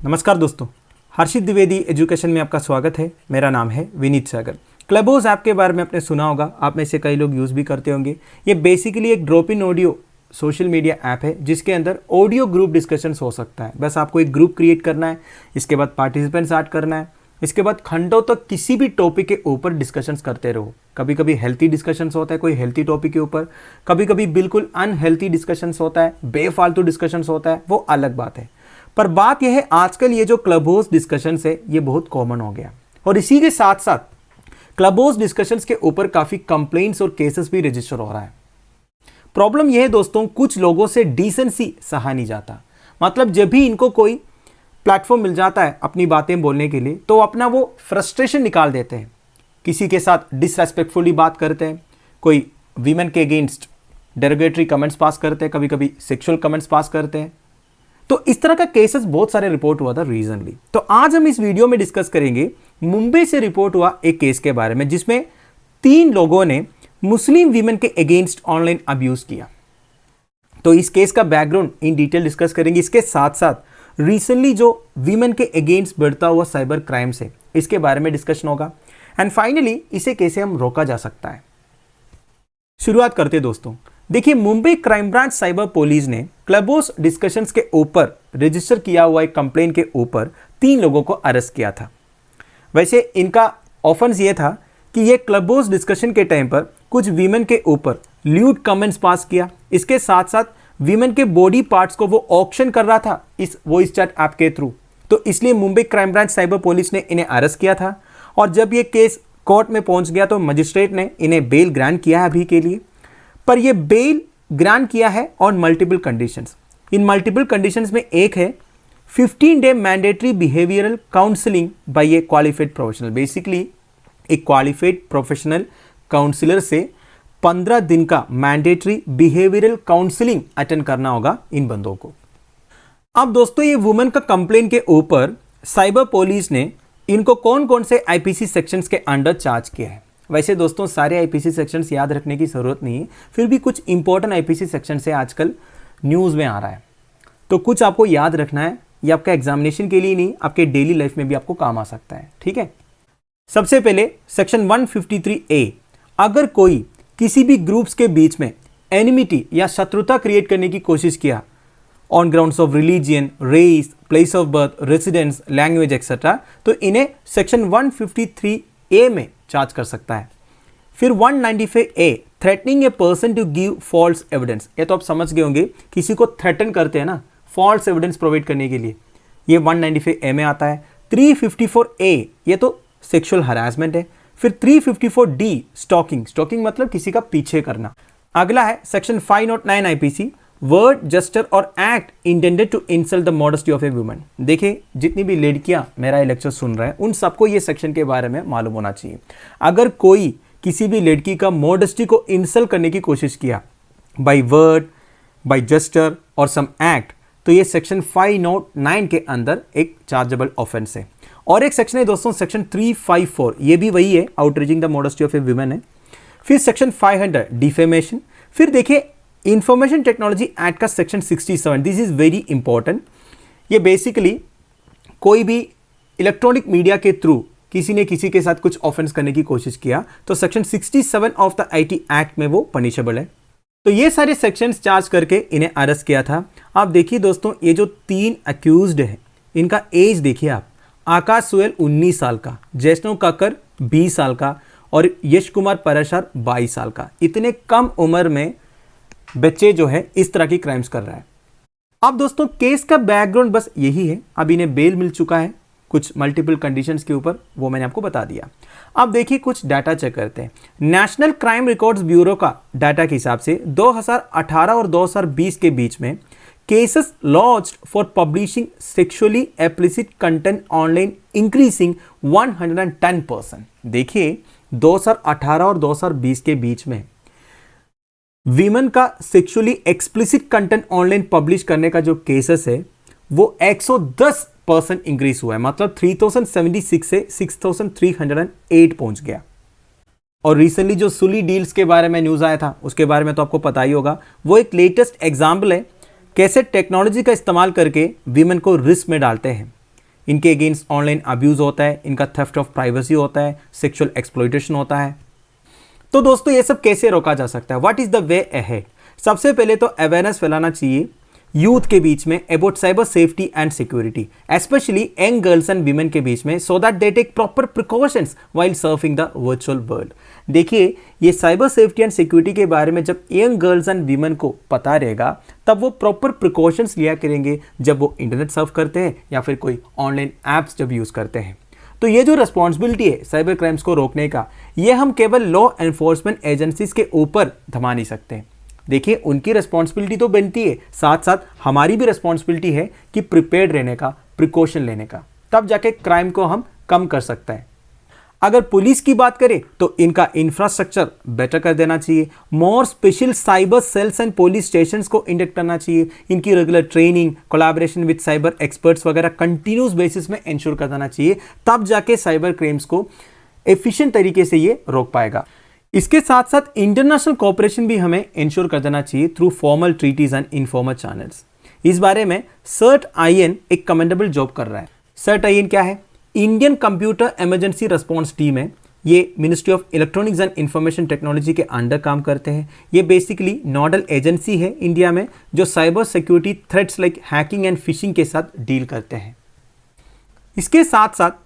नमस्कार दोस्तों, हर्षित द्विवेदी एजुकेशन में आपका स्वागत है। मेरा नाम है विनीत सागर। क्लब हाउस ऐप के बारे में आपने सुना होगा, आप में से कई लोग यूज़ भी करते होंगे। ये बेसिकली एक drop in audio social media app है जिसके अंदर ऑडियो ग्रुप डिस्कशंस हो सकता है। बस आपको एक ग्रुप क्रिएट करना है, इसके बाद पार्टिसिपेंट्स ऐड करना है, इसके बाद घंटों तक किसी भी टॉपिक के ऊपर डिस्कशंस करते रहो। कभी कभी हेल्थी डिस्कशंस होता है, कोई हेल्थी टॉपिक के ऊपर, कभी कभी बिल्कुल अनहेल्थी डिस्कशंस होता है, बेफालतू डिस्कशंस होता है, वो अलग बात है। पर बात यह है, आजकल ये जो क्लब हाउस डिस्कशंस है ये बहुत कॉमन हो गया और इसी के साथ साथ क्लब हाउस डिस्कशंस के ऊपर काफ़ी कंप्लेंट्स और केसेस भी रजिस्टर हो रहा है। प्रॉब्लम यह है दोस्तों, कुछ लोगों से डिसेंसी सहा नहीं जाता। मतलब जब भी इनको कोई प्लेटफॉर्म मिल जाता है अपनी बातें बोलने के लिए, तो अपना वो फ्रस्ट्रेशन निकाल देते हैं, किसी के साथ डिसरेस्पेक्टफुली बात करते हैं, कोई वीमेन के अगेंस्ट डेरोगेटरी कमेंट्स पास करते हैं, कभी कभी सेक्सुअल कमेंट्स पास करते हैं। तो इस तरह का केसेस बहुत सारे रिपोर्ट हुआ था रीजनली। तो आज हम इस वीडियो में डिस्कस करेंगे मुंबई से रिपोर्ट हुआ एक केस के बारे में, जिसमें 3 लोगों ने मुस्लिम वीमेन के अगेंस्ट ऑनलाइन अब्यूज किया। तो इस केस का बैकग्राउंड इन डिटेल डिस्कस करेंगे। इसके साथ साथ रिसेंटली जो वीमेन के अगेंस्ट बढ़ता हुआ साइबर क्राइम्स है, इसके बारे में डिस्कशन होगा। एंड फाइनली इसे कैसे हम रोका जा सकता है। शुरुआत करते दोस्तों। देखिए, Mumbai crime branch cyber police ने क्लब हाउस डिस्कशंस के ऊपर रजिस्टर किया हुआ एक कंप्लेंट के ऊपर 3 लोगों को अरेस्ट किया था। वैसे इनका ऑफेंस ये था कि ये क्लब हाउस डिस्कशन के टाइम पर कुछ वीमेन के ऊपर ल्यूड कमेंट्स पास किया। इसके साथ साथ वीमेन के बॉडी पार्ट्स को वो ऑक्शन कर रहा था इस वॉइस चैट ऐप के थ्रू। तो इसलिए Mumbai crime branch cyber police ने इन्हें अरेस्ट किया था और जब ये केस कोर्ट में पहुंच गया तो मजिस्ट्रेट ने इन्हें बेल ग्रांट किया है अभी के लिए। पर यह बेल ग्रांट किया है ऑन मल्टीपल कंडीशंस। इन मल्टीपल कंडीशंस में एक है 15 day mandatory behavioural counselling by a qualified professional. Basically एक क्वालिफाइड प्रोफेशनल काउंसलर से 15 दिन का मैंडेटरी बिहेवियरल काउंसलिंग अटेंड करना होगा इन बंदों को। अब दोस्तों, ये वुमेन का कंप्लेंट के ऊपर साइबर पुलिस ने इनको कौन कौन से आईपीसी सेक्शंस के अंडर चार्ज किया है। वैसे दोस्तों सारे आईपीसी सेक्शंस याद रखने की ज़रूरत नहीं है, फिर भी कुछ इंपॉर्टेंट आईपीसी सेक्शन से आजकल न्यूज़ में आ रहा है, तो कुछ आपको याद रखना है। ये आपका एग्जामिनेशन के लिए नहीं, आपके डेली लाइफ में भी आपको काम आ सकता है। ठीक है, सबसे पहले सेक्शन 153A, अगर कोई किसी भी ग्रुप्स के बीच में एनिमिटी या शत्रुता क्रिएट करने की कोशिश किया on grounds of religion, race, place of birth, residence, language etcetera, तो इन्हें सेक्शन 153A में चार्ज कर सकता है। फिर 195A, threatening a person to give false evidence. ये तो आप समझ गए होंगे, किसी को थ्रेटन करते हैं ना फॉल्स एविडेंस प्रोवाइड करने के लिए, ये 195A में आता है। 354A, ये तो सेक्सुअल हरासमेंट है। फिर 354D, स्टॉकिंग। स्टॉकिंग मतलब किसी का पीछे करना। अगला है सेक्शन 509 आईपीसी, वर्ड, जेस्चर और act intended to insult the modesty of a woman. देखिए, जितनी भी लड़कियां मेरा ये लेक्चर सुन रहे हैं उन सबको ये सेक्शन के बारे में मालूम होना चाहिए। अगर कोई किसी भी लड़की का मॉडेस्टी को इंसल्ट करने की कोशिश किया बाय वर्ड, बाय जेस्चर और सम एक्ट, तो ये सेक्शन 509 के अंदर एक चार्जेबल ऑफेंस है। और एक सेक्शन है दोस्तों सेक्शन 354, ये भी वही है, outraging the modesty of a woman है। फिर सेक्शन 500, डिफेमेशन। फिर देखिए इंफॉर्मेशन टेक्नोलॉजी एक्ट का section 67, this is very important. ये बेसिकली कोई भी इलेक्ट्रॉनिक मीडिया के थ्रू किसी ने किसी के साथ कुछ ऑफेंस करने की कोशिश किया तो section 67 of the IT act में वो पनिशेबल है। तो ये सारे सेक्शंस चार्ज करके इन्हें अरेस्ट किया था। आप देखिए दोस्तों, ये जो 3 अक्यूज्ड है इनका एज देखिए आप, आकाश सुहेल 19 साल का, जैष्णव काकर 20 साल का और यश कुमार पराशर 22 साल का। इतने कम उम्र में बच्चे जो है इस तरह की क्राइम्स कर रहा है। अब दोस्तों केस का बैकग्राउंड बस यही है। अब इन्हें बेल मिल चुका है कुछ मल्टीपल कंडीशंस के ऊपर, वो मैंने आपको बता दिया। अब देखिए कुछ डाटा चेक करते हैं। नेशनल क्राइम रिकॉर्ड्स ब्यूरो का डाटा के हिसाब से 2018 और 2020 के बीच में cases launched for publishing sexually explicit content online increasing 110%। देखिए 2018 और 2020 के बीच में वीमेन का sexually explicit content online publish करने का जो केसेस है वो 110% इंक्रीज हुआ है। मतलब 3076 से 6308 पहुंच गया। और रिसेंटली जो सुली डील्स के बारे में न्यूज़ आया था उसके बारे में तो आपको पता ही होगा, वो एक लेटेस्ट एग्जाम्पल है कैसे टेक्नोलॉजी का इस्तेमाल करके वीमेन को रिस्क में डालते हैं। इनके अगेंस्ट ऑनलाइन अब्यूज़ होता है, इनका थेफ्ट ऑफ प्राइवेसी होता है, सेक्सुअल एक्सप्लॉइटेशन होता है। तो दोस्तों ये सब कैसे रोका जा सकता है? What is the way ahead? सबसे पहले तो अवेयरनेस फैलाना चाहिए यूथ के बीच में about cyber safety and security, specially young girls and women के बीच में, so that they take proper precautions while surfing the virtual world. देखिए, ये साइबर सेफ्टी एंड सिक्योरिटी के बारे में जब यंग गर्ल्स एंड वीमेन को पता रहेगा तब वो प्रॉपर प्रिकॉशंस लिया करेंगे जब वो इंटरनेट सर्फ करते हैं या फिर कोई ऑनलाइन ऐप्स जब यूज़ करते हैं। तो ये जो रिस्पॉन्सिबिलिटी है साइबर क्राइम्स को रोकने का, ये हम केवल लॉ एनफोर्समेंट एजेंसीज के ऊपर थमा नहीं सकते। देखिए, उनकी रिस्पॉन्सिबिलिटी तो बनती है, साथ साथ हमारी भी रिस्पॉन्सिबिलिटी है कि प्रिपेयर्ड रहने का, प्रिकॉशन लेने का, तब जाके क्राइम को हम कम कर सकते हैं। अगर पुलिस की बात करें तो इनका इंफ्रास्ट्रक्चर बेटर कर देना चाहिए, more special cyber cells and police stations को इंडक्ट करना चाहिए, इनकी regular training, collaboration with cyber experts वगैरह कंटिन्यूस बेसिस में इंश्योर कर देना चाहिए, तब जाके साइबर क्राइम्स को एफिशिएंट तरीके से ये रोक पाएगा। इसके साथ साथ इंटरनेशनल कोऑपरेशन भी हमें इंश्योर कर देना चाहिए through formal treaties and informal channels. इस बारे में CERT-IN एक कमेंडेबल जॉब कर रहा है। CERT-IN क्या है? Indian computer emergency response team है। ये ministry of electronics and information technology के अंडर काम करते हैं। ये बेसिकली नोडल एजेंसी है इंडिया में जो cyber security threats like hacking and fishing के साथ डील करते हैं। इसके साथ साथ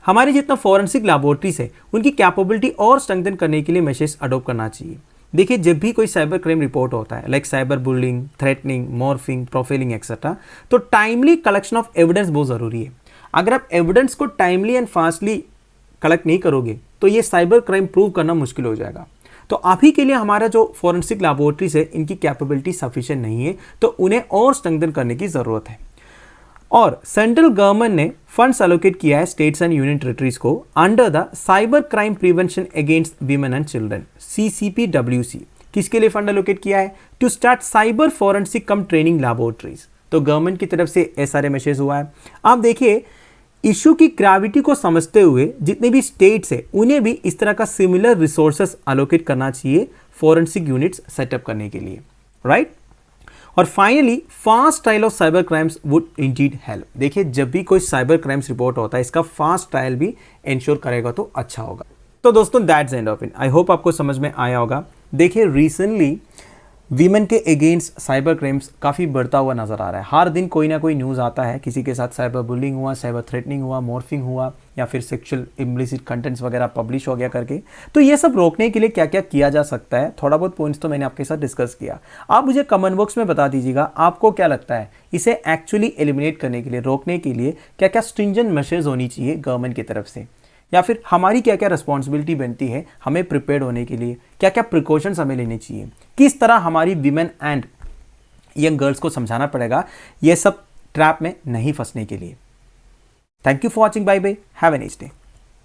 हमारे जितना फॉरेंसिक लैबोरेटरीज है उनकी कैपेबिलिटी और स्ट्रेंथन करने के लिए मेजर्स अडॉप्ट करना चाहिए। देखिए, जब भी कोई साइबर क्राइम रिपोर्ट होता है like cyber bullying, threatening, morphing, profiling etcetera, तो टाइमली कलेक्शन ऑफ एविडेंस बहुत ज़रूरी है। अगर आप एविडेंस को टाइमली एंड फास्टली कलेक्ट नहीं करोगे तो ये साइबर क्राइम प्रूव करना मुश्किल हो जाएगा। तो अभी के लिए हमारा जो फॉरेंसिक लैबोरेटरीज है इनकी कैपेबिलिटी सफिशिएंट नहीं है, तो उन्हें और स्ट्रेंथन करने की ज़रूरत है। और सेंट्रल गवर्नमेंट ने फंड्स एलोकेट किया है स्टेट्स एंड यूनियन टेरिटरीज को under the cyber crime prevention against women and children, CCPWC। किसके लिए फंड एलोकेट किया है? To start cyber forensic cum training laboratories. तो गवर्नमेंट की तरफ से SRA मैसेज हुआ है। आप देखिए, इशू की ग्रेविटी को समझते हुए जितने भी स्टेट्स है उन्हें भी इस तरह का सिमिलर रिसोर्सेस एलोकेट करना चाहिए फॉरेंसिक यूनिट्स सेटअप करने के लिए, राइट? और finally, fast trial of cyber crimes would Indeed help. देखिए, जब भी कोई साइबर क्राइम्स रिपोर्ट होता है इसका फास्ट ट्रायल भी इंश्योर करेगा तो अच्छा होगा। तो दोस्तों, that's end of it. I hope आपको समझ में आया होगा। देखिए, रिसेंटली वीमेन के अगेंस्ट साइबर क्राइम्स काफ़ी बढ़ता हुआ नज़र आ रहा है। हर दिन कोई ना कोई न्यूज़ आता है, किसी के साथ साइबर बुलिंग हुआ, साइबर थ्रेटनिंग हुआ, मॉर्फिंग हुआ, या फिर सेक्सुअल इम्प्लिसिट कंटेंट्स वगैरह पब्लिश हो गया करके। तो ये सब रोकने के लिए क्या क्या किया जा सकता है, थोड़ा बहुत पॉइंट्स तो मैंने आपके साथ डिस्कस किया। आप मुझे कमेंट बॉक्स में बता दीजिएगा आपको क्या लगता है इसे एक्चुअली एलिमिनेट करने के लिए, रोकने के लिए क्या क्या स्ट्रिंजेंट मेजर्स होनी चाहिए गवर्नमेंट की तरफ से, या फिर हमारी क्या क्या रिस्पॉन्सिबिलिटी बनती है हमें प्रिपेयर्ड होने के लिए, क्या क्या प्रिकॉशंस हमें लेने चाहिए, किस तरह हमारी विमेन एंड यंग गर्ल्स को समझाना पड़ेगा ये सब ट्रैप में नहीं फंसने के लिए। Thank you for watching. Bye bye, have a nice day.